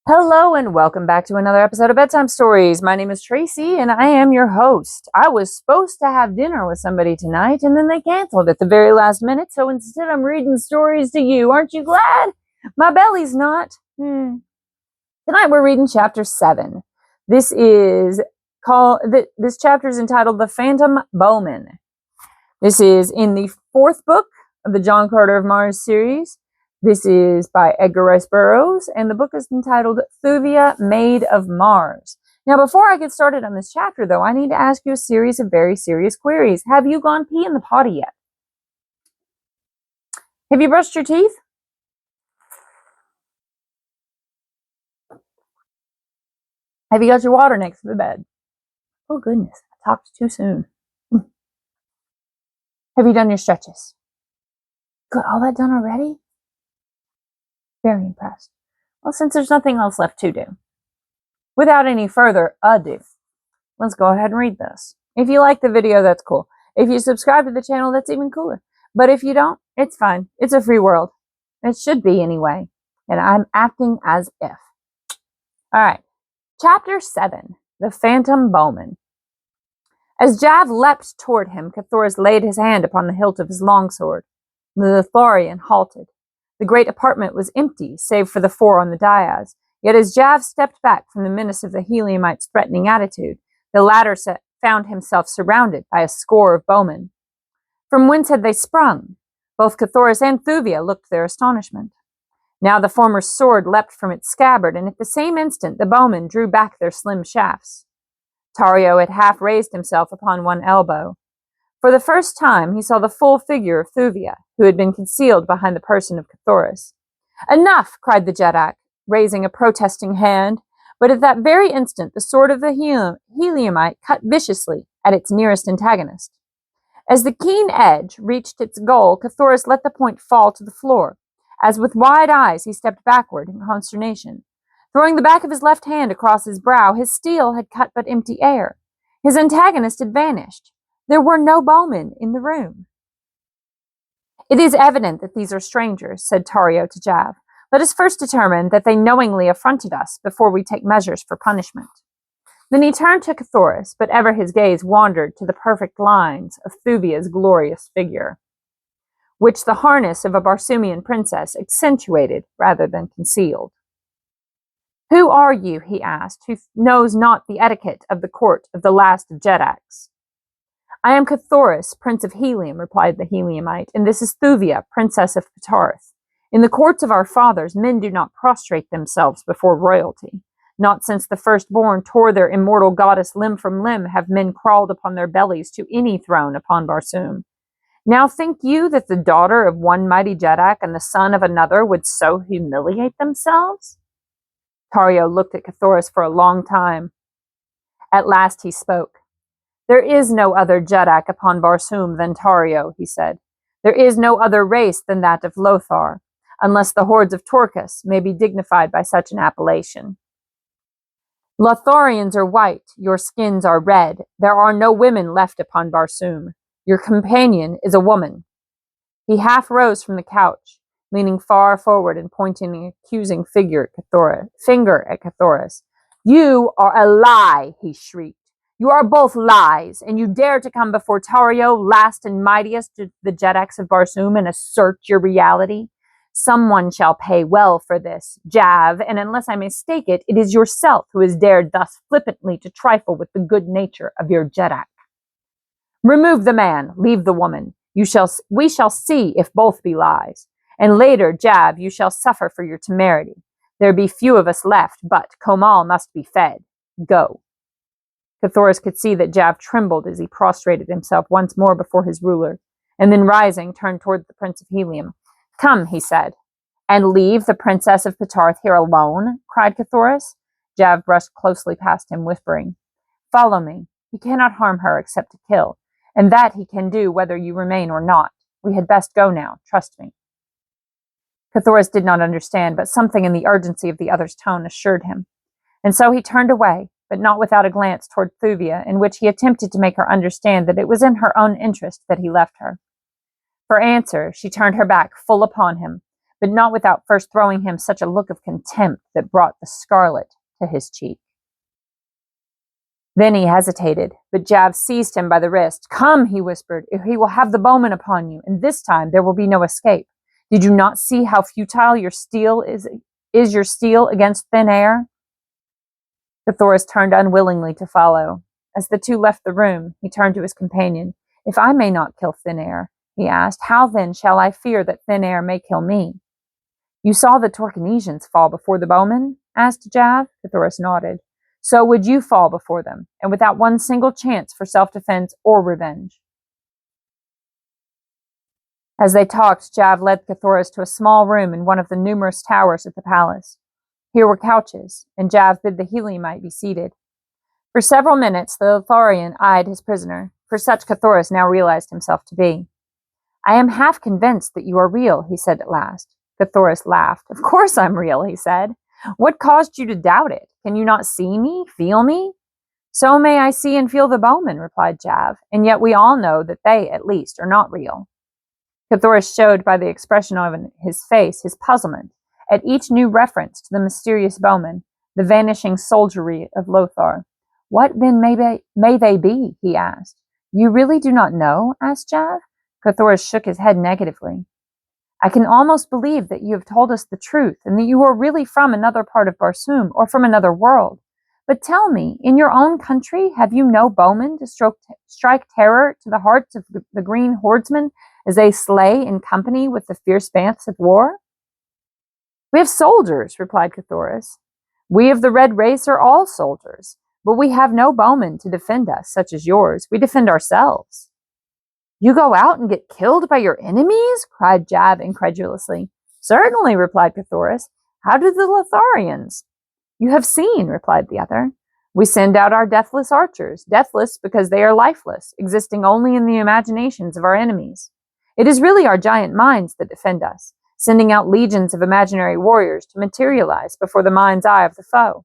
Hello and welcome back to another episode of Bedtime Stories. My name is Tracy and I am your host. I was supposed to have dinner with somebody tonight and then they canceled at the very last minute, so instead I'm reading stories to you. Aren't you glad? My belly's not. Tonight we're reading chapter 7. This chapter is entitled The Phantom Bowman. This is in the 4th book of the John Carter of Mars series. This is by Edgar Rice Burroughs, and the book is entitled Thuvia, Maid of Mars. Now, before I get started on this chapter, though, I need to ask you a series of very serious queries. Have you gone pee in the potty yet? Have you brushed your teeth? Have you got your water next to the bed? Oh, goodness, I talked too soon. Have you done your stretches? Good, all that done already? Very impressed. Well, since there's nothing else left to do, without any further ado, let's go ahead and read this. If you like the video, that's cool. If you subscribe to the channel, that's even cooler. But if you don't, it's fine. It's a free world. It should be anyway. And I'm acting as if. All right. Chapter 7, The Phantom Bowman. As Jav leapt toward him, Cathoras laid his hand upon the hilt of his longsword. The Lithorian halted. The great apartment was empty, save for the 4 on the dais. Yet as Jav stepped back from the menace of the Heliumite's threatening attitude, the latter found himself surrounded by a score of bowmen. From whence had they sprung? Both Cathoras and Thuvia looked their astonishment. Now the former's sword leapt from its scabbard, and at the same instant the bowmen drew back their slim shafts. Tario had half raised himself upon one elbow. For the first time he saw the full figure of Thuvia, who had been concealed behind the person of Cathoras. "Enough!" cried the Jeddak, raising a protesting hand, but at that very instant the sword of the Heliumite cut viciously at its nearest antagonist. As the keen edge reached its goal, Cathoras let the point fall to the floor, as with wide eyes he stepped backward in consternation. Throwing the back of his left hand across his brow, his steel had cut but empty air. His antagonist had vanished. There were no bowmen in the room. "It is evident that these are strangers," said Tario to Jav. "Let us first determine that they knowingly affronted us before we take measures for punishment." Then he turned to Cathoras, but ever his gaze wandered to the perfect lines of Thuvia's glorious figure, which the harness of a Barsoomian princess accentuated rather than concealed. "Who are you," he asked, "who knows not the etiquette of the court of the last of Jeddaks?" "I am Cathoras, Prince of Helium," replied the Heliumite, "and this is Thuvia, Princess of Ptarth. In the courts of our fathers, men do not prostrate themselves before royalty. Not since the firstborn tore their immortal goddess limb from limb have men crawled upon their bellies to any throne upon Barsoom. Now think you that the daughter of one mighty Jeddak and the son of another would so humiliate themselves?" Tario looked at Cathoras for a long time. At last he spoke. "There is no other Jeddak upon Barsoom than Tario," he said. "There is no other race than that of Lothar, unless the hordes of Torcus may be dignified by such an appellation. Lotharians are white, your skins are red. There are no women left upon Barsoom. Your companion is a woman." He half rose from the couch, leaning far forward and pointing an accusing finger at Cathoras. "You are a lie," he shrieked. "You are both lies, and you dare to come before Tario, last and mightiest of the Jeddaks of Barsoom, and assert your reality. Someone shall pay well for this, Jav, and unless I mistake it, it is yourself who has dared thus flippantly to trifle with the good nature of your Jeddak. Remove the man, leave the woman. We shall see if both be lies. And later, Jav, you shall suffer for your temerity. There be few of us left, but Komal must be fed. Go." Cathoras could see that Jav trembled as he prostrated himself once more before his ruler, and then rising, turned toward the Prince of Helium. "Come," he said. "And leave the Princess of Ptarth here alone?" cried Cathoras. Jav brushed closely past him, whispering, "Follow me. He cannot harm her except to kill, and that he can do whether you remain or not. We had best go now, trust me." Cathoras did not understand, but something in the urgency of the other's tone assured him. And so he turned away, but not without a glance toward Thuvia, in which he attempted to make her understand that it was in her own interest that he left her. For answer, she turned her back full upon him, but not without first throwing him such a look of contempt that brought the scarlet to his cheek. Then he hesitated, but Jav seized him by the wrist. "Come," he whispered, "or he will have the bowman upon you, and this time there will be no escape. Did you not see how futile your steel is your steel against thin air?" Cthulhu turned unwillingly to follow. As the two left the room, he turned to his companion. "If I may not kill thin air," he asked, "how then shall I fear that thin air may kill me?" "You saw the Torcanesians fall before the bowmen?" asked Jav. Cthulhu nodded. "So would you fall before them, and without one single chance for self-defense or revenge." As they talked, Jav led Cthulhu to a small room in one of the numerous towers at the palace. Here were couches, and Jav bid the Heliumite be seated. For several minutes, the Lotharian eyed his prisoner, for such Cthulhu now realized himself to be. "I am half convinced that you are real," he said at last. Cthulhu laughed. "Of course I'm real," he said. "What caused you to doubt it? Can you not see me, feel me?" "So may I see and feel the bowmen," replied Jav, "and yet we all know that they, at least, are not real." Cthulhu showed by the expression of his face his puzzlement at each new reference to the mysterious bowmen, the vanishing soldiery of Lothar. "What then may they be?" he asked. "You really do not know?" asked Jav. Cthulhu shook his head negatively. "I can almost believe that you have told us the truth, and that you are really from another part of Barsoom, or from another world. But tell me, in your own country, have you no bowmen to strike terror to the hearts of the green hordemen as they slay in company with the fierce banths of war?" "We have soldiers," replied Cthulhu. "We of the red race are all soldiers, but we have no bowmen to defend us, such as yours. We defend ourselves." "You go out and get killed by your enemies?" cried Jav incredulously. "Certainly," replied Cthulhu. "How do the Lotharians?" "You have seen," replied the other. "We send out our deathless archers, deathless because they are lifeless, existing only in the imaginations of our enemies. It is really our giant minds that defend us, sending out legions of imaginary warriors to materialize before the mind's eye of the foe.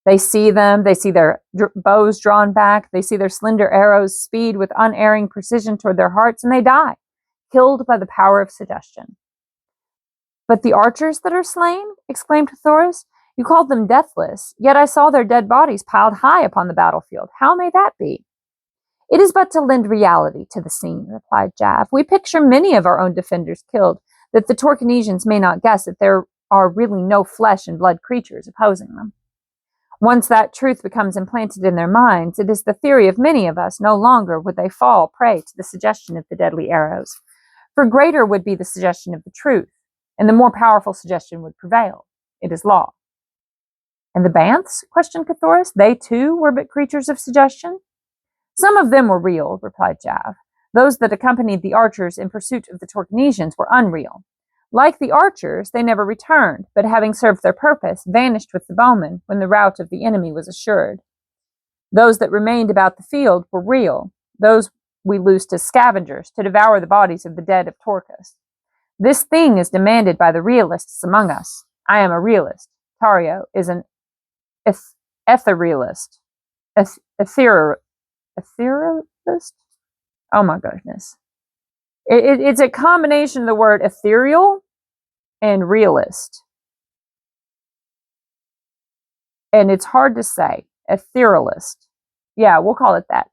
They see them, they see their bows drawn back, they see their slender arrows speed with unerring precision toward their hearts, and they die, killed by the power of suggestion." "But the archers that are slain?" exclaimed Cthulhu. "You called them deathless, yet I saw their dead bodies piled high upon the battlefield. How may that be?" "It is but to lend reality to the scene," replied Jav. "We picture many of our own defenders killed, that the Torcanesians may not guess that there are really no flesh and blood creatures opposing them. Once that truth becomes implanted in their minds, it is the theory of many of us, no longer would they fall prey to the suggestion of the deadly arrows. For greater would be the suggestion of the truth, and the more powerful suggestion would prevail. It is law." "And the Banths?" questioned Cthulhu. "They too were but creatures of suggestion?" "Some of them were real," replied Jav. "Those that accompanied the archers in pursuit of the Torcanesians were unreal. Like the archers, they never returned, but having served their purpose, vanished with the bowmen when the rout of the enemy was assured. Those that remained about the field were real. Those we loosed as scavengers to devour the bodies of the dead of Torcus. This thing is demanded by the realists among us. I am a realist. Tario is an etherealist. Etherealist? Oh my goodness. It's a combination of the word ethereal and realist. And it's hard to say. Etherealist. Yeah, we'll call it that.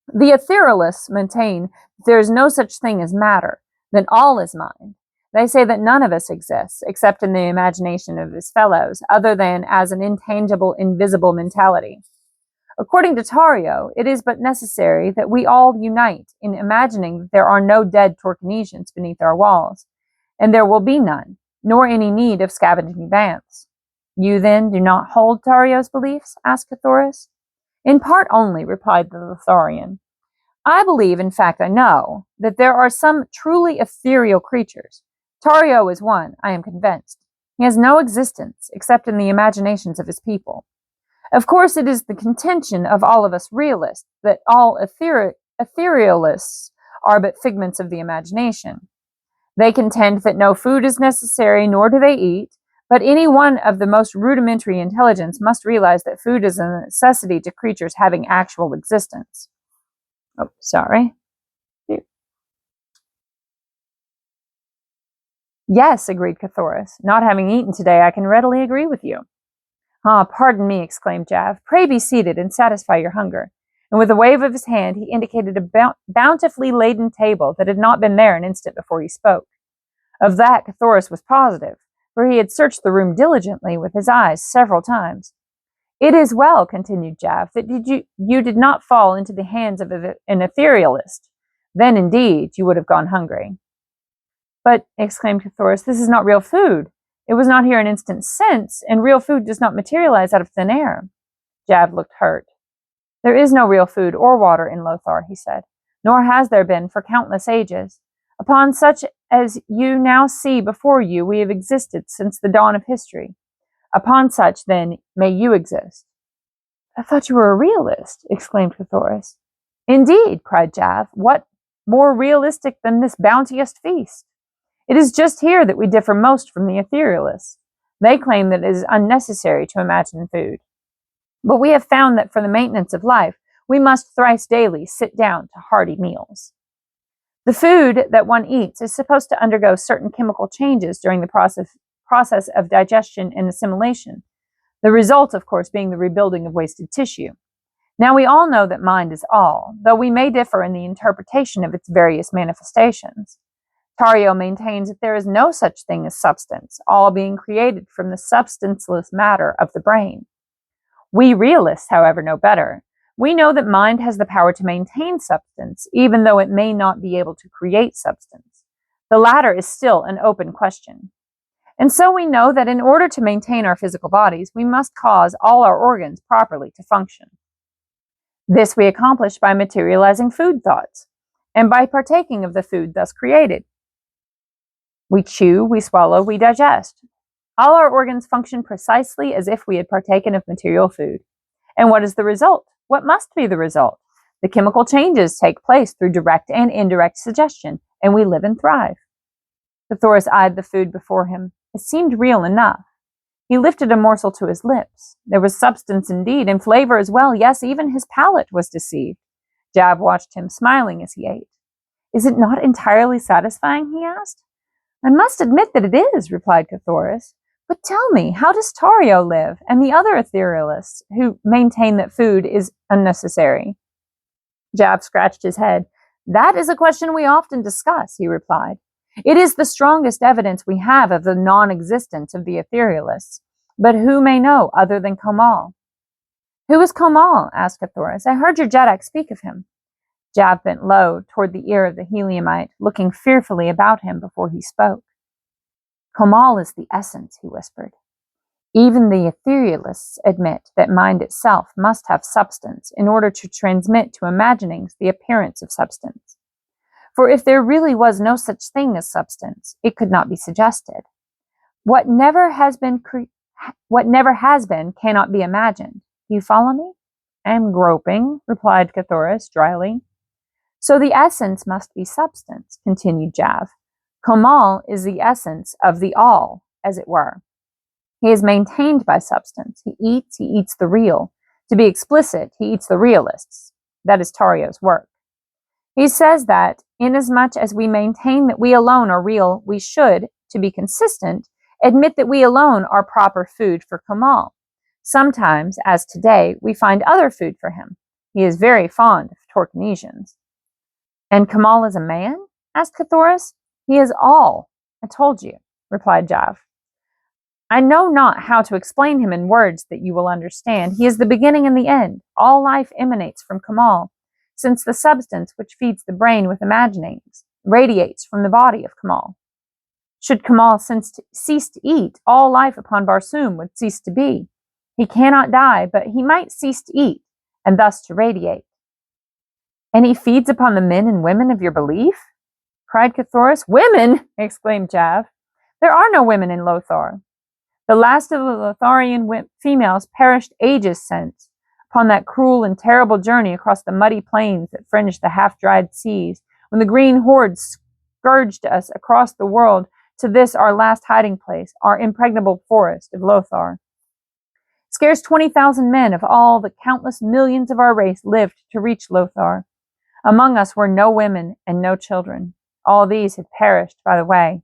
The etherealists maintain there is no such thing as matter, that all is mind. They say that none of us exists, except in the imagination of his fellows, other than as an intangible, invisible mentality. According to Tario, it is but necessary that we all unite in imagining that there are no dead Torcanesians beneath our walls, and there will be none, nor any need of scavenging banths. You then do not hold Tario's beliefs? Asked Cthulhu. In part only, replied the Lotharian. I believe, in fact I know, that there are some truly ethereal creatures. Tario is one, I am convinced. He has no existence except in the imaginations of his people. Of course, it is the contention of all of us realists that all etherealists are but figments of the imagination. They contend that no food is necessary, nor do they eat, but any one of the most rudimentary intelligence must realize that food is a necessity to creatures having actual existence. Oh, sorry. Yes, agreed Cathoris. Not having eaten today, I can readily agree with you. Ah, pardon me, exclaimed Jav. Pray be seated and satisfy your hunger. And with a wave of his hand, he indicated a bountifully laden table that had not been there an instant before he spoke. Of that, Cathoris was positive, for he had searched the room diligently with his eyes several times. It is well, continued Jav, that you did not fall into the hands of an etherealist. Then, indeed, you would have gone hungry. But, exclaimed Cathoris, this is not real food. It was not here an instant since, and real food does not materialize out of thin air. Jav looked hurt. There is no real food or water in Lothar, he said, nor has there been for countless ages. Upon such as you now see before you, we have existed since the dawn of history. Upon such, then, may you exist. I thought you were a realist, exclaimed Cathoris. Indeed, cried Jav, what more realistic than this bounteous feast? It is just here that we differ most from the etherealists. They claim that it is unnecessary to imagine food. But we have found that for the maintenance of life, we must thrice daily sit down to hearty meals. The food that one eats is supposed to undergo certain chemical changes during the process of digestion and assimilation, the result, of course, being the rebuilding of wasted tissue. Now we all know that mind is all, though we may differ in the interpretation of its various manifestations. Tario maintains that there is no such thing as substance, all being created from the substanceless matter of the brain. We realists, however, know better. We know that mind has the power to maintain substance, even though it may not be able to create substance. The latter is still an open question. And so we know that in order to maintain our physical bodies, we must cause all our organs properly to function. This we accomplish by materializing food thoughts, and by partaking of the food thus created. We chew, we swallow, we digest. All our organs function precisely as if we had partaken of material food. And what is the result? What must be the result? The chemical changes take place through direct and indirect suggestion, and we live and thrive. Cathoris eyed the food before him. It seemed real enough. He lifted a morsel to his lips. There was substance indeed, and flavor as well. Yes, even his palate was deceived. Jav watched him, smiling as he ate. Is it not entirely satisfying? He asked. I must admit that it is, replied Cathoris. But tell me, how does Tario live, and the other etherealists who maintain that food is unnecessary? Jav scratched his head. That is a question we often discuss, he replied. It is the strongest evidence we have of the non-existence of the etherealists. But who may know other than Kamal? Who is Kamal? Asked Cathoris. I heard your Jeddak speak of him. Jav bent low toward the ear of the Heliumite, looking fearfully about him before he spoke. Kamal is the essence, he whispered. Even the etherealists admit that mind itself must have substance in order to transmit to imaginings the appearance of substance. For if there really was no such thing as substance, it could not be suggested. What never has been cannot be imagined. Do you follow me? I am groping, replied Cathoris dryly. So the essence must be substance, continued Jav. Kamal is the essence of the all, as it were. He is maintained by substance. He eats the real. To be explicit, he eats the realists. That is Tario's work. He says that, inasmuch as we maintain that we alone are real, we should, to be consistent, admit that we alone are proper food for Kamal. Sometimes, as today, we find other food for him. He is very fond of Torcanesians. And Kamal is a man? Asked Cathoris. He is all. I told you, replied Jav. I know not how to explain him in words that you will understand. He is the beginning and the end. All life emanates from Kamal, since the substance which feeds the brain with imaginings radiates from the body of Kamal. Should Kamal cease to eat, all life upon Barsoom would cease to be. He cannot die, but he might cease to eat, and thus to radiate. And he feeds upon the men and women of your belief? Cried Cathoris. Women! Exclaimed Jav. There are no women in Lothar. The last of the Lotharian females perished ages since, upon that cruel and terrible journey across the muddy plains that fringed the half-dried seas, when the green hordes scourged us across the world to this our last hiding place, our impregnable forest of Lothar. Scarce 20,000 men of all the countless millions of our race lived to reach Lothar. Among us were no women and no children. All these had perished by the way.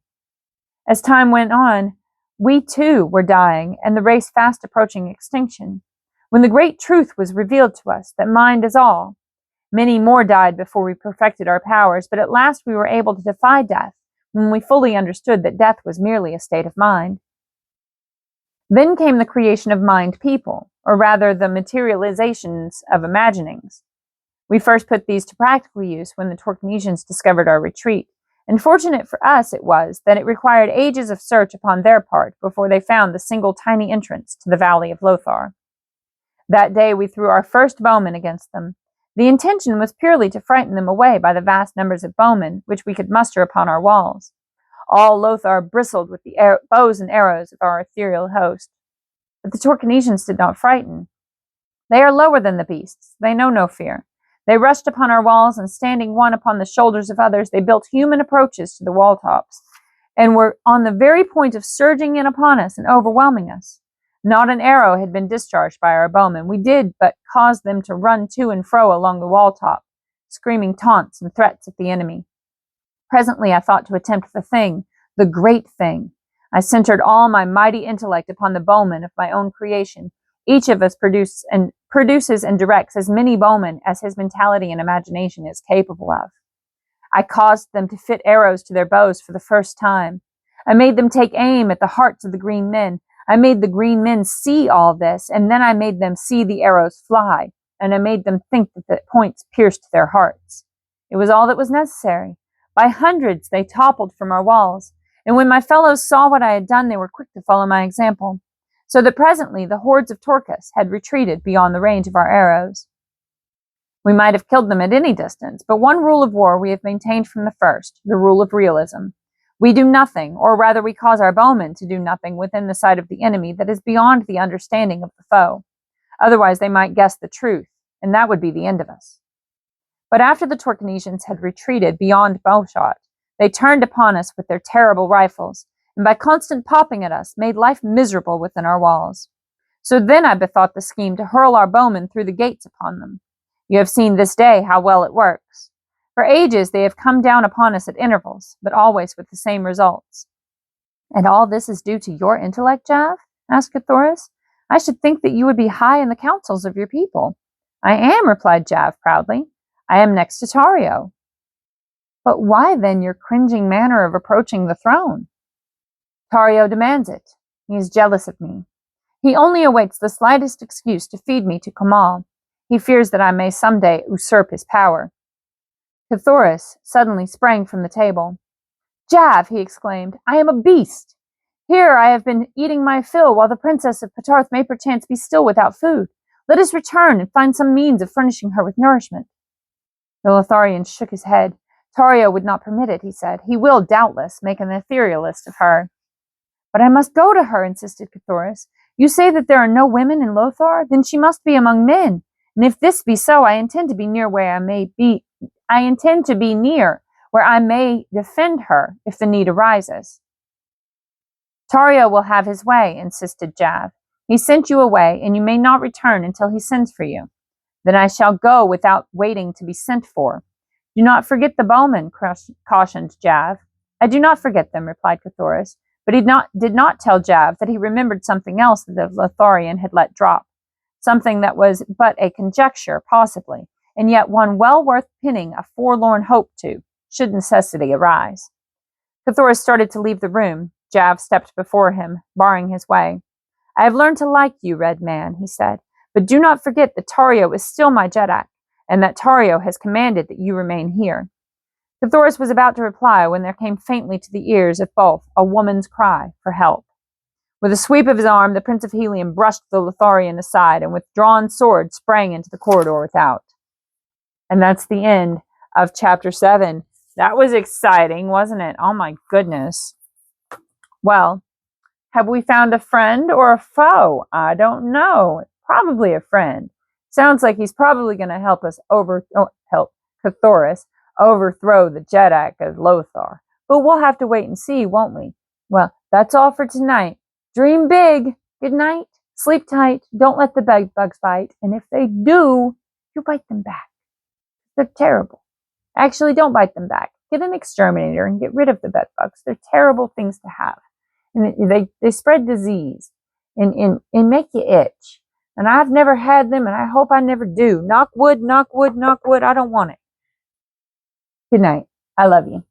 As time went on, we too were dying, and the race fast approaching extinction. When the great truth was revealed to us, that mind is all, many more died before we perfected our powers, but at last we were able to defy death, when we fully understood that death was merely a state of mind. Then came the creation of mind people, or rather the materializations of imaginings. We first put these to practical use when the Torquenesians discovered our retreat, and fortunate for us it was that it required ages of search upon their part before they found the single tiny entrance to the valley of Lothar. That day we threw our first bowmen against them. The intention was purely to frighten them away by the vast numbers of bowmen which we could muster upon our walls. All Lothar bristled with the bows and arrows of our ethereal host. But the Torquenesians did not frighten. They are lower than the beasts. They know no fear. They rushed upon our walls, and standing one upon the shoulders of others, they built human approaches to the wall tops, and were on the very point of surging in upon us and overwhelming us. Not an arrow had been discharged by our bowmen. We did but cause them to run to and fro along the wall top, screaming taunts and threats at the enemy. Presently I thought to attempt the thing, the great thing. I centered all my mighty intellect upon the bowmen of my own creation. Each of us produces and directs as many bowmen as his mentality and imagination is capable of. I caused them to fit arrows to their bows for the first time. I made them take aim at the hearts of the green men. I made the green men see all this, and then I made them see the arrows fly, and I made them think that the points pierced their hearts. It was all that was necessary. By hundreds they toppled from our walls, and when my fellows saw what I had done, they were quick to follow my example, so that presently the hordes of Torcus had retreated beyond the range of our arrows. We might have killed them at any distance, but one rule of war we have maintained from the first, the rule of realism. We do nothing, or rather we cause our bowmen to do nothing within the sight of the enemy that is beyond the understanding of the foe. Otherwise they might guess the truth, and that would be the end of us. But after the Torquenesians had retreated beyond bowshot, they turned upon us with their terrible rifles, and by constant popping at us, made life miserable within our walls. So then I bethought the scheme to hurl our bowmen through the gates upon them. You have seen this day how well it works. For ages they have come down upon us at intervals, but always with the same results. And all this is due to your intellect, Jav? Asked Cthoris. I should think that you would be high in the councils of your people. I am, replied Jav proudly. I am next to Tario. But why then your cringing manner of approaching the throne? Tario demands it. He is jealous of me. He only awaits the slightest excuse to feed me to Kamal. He fears that I may someday usurp his power. Cthoris suddenly sprang from the table. Jav, he exclaimed, I am a beast. Here I have been eating my fill, while the princess of Patarth may perchance be still without food. Let us return and find some means of furnishing her with nourishment. The Lotharian shook his head. Tario would not permit it, he said. He will, doubtless, make an etherealist of her. But I must go to her, insisted Cthoris. You say that there are no women in Lothar? Then she must be among men. And if this be so, I intend to be near where I may defend her if the need arises. Tario will have his way, insisted Jav. He sent you away, and you may not return until he sends for you. Then I shall go without waiting to be sent for. Do not forget the bowmen, cautioned Jav. I do not forget them, replied Cthoris, but he did not tell Jav that he remembered something else that the Lotharian had let drop, something that was but a conjecture, possibly, and yet one well worth pinning a forlorn hope to, should necessity arise. Cthoris started to leave the room. Jav stepped before him, barring his way. I have learned to like you, Red Man, he said, but do not forget that Tario is still my Jeddak, and that Tario has commanded that you remain here. Cthoris was about to reply when there came faintly to the ears of both a woman's cry for help. With a sweep of his arm, the Prince of Helium brushed the Lotharian aside, and with drawn sword sprang into the corridor without. And that's the end of chapter 7. That was exciting, wasn't it? Oh my goodness. Well, have we found a friend or a foe? I don't know. Probably a friend. Sounds like he's probably going to help us help Cthoris overthrow the Jeddak of Lothar. But we'll have to wait and see, won't we? Well, that's all for tonight. Dream big. Good night. Sleep tight. Don't let the bed bugs bite. And if they do, you bite them back. They're terrible. Actually, don't bite them back. Get an exterminator and get rid of the bed bugs. They're terrible things to have. And they spread disease and make you itch. And I've never had them, and I hope I never do. Knock wood, knock wood, knock wood. I don't want it. Good night. I love you.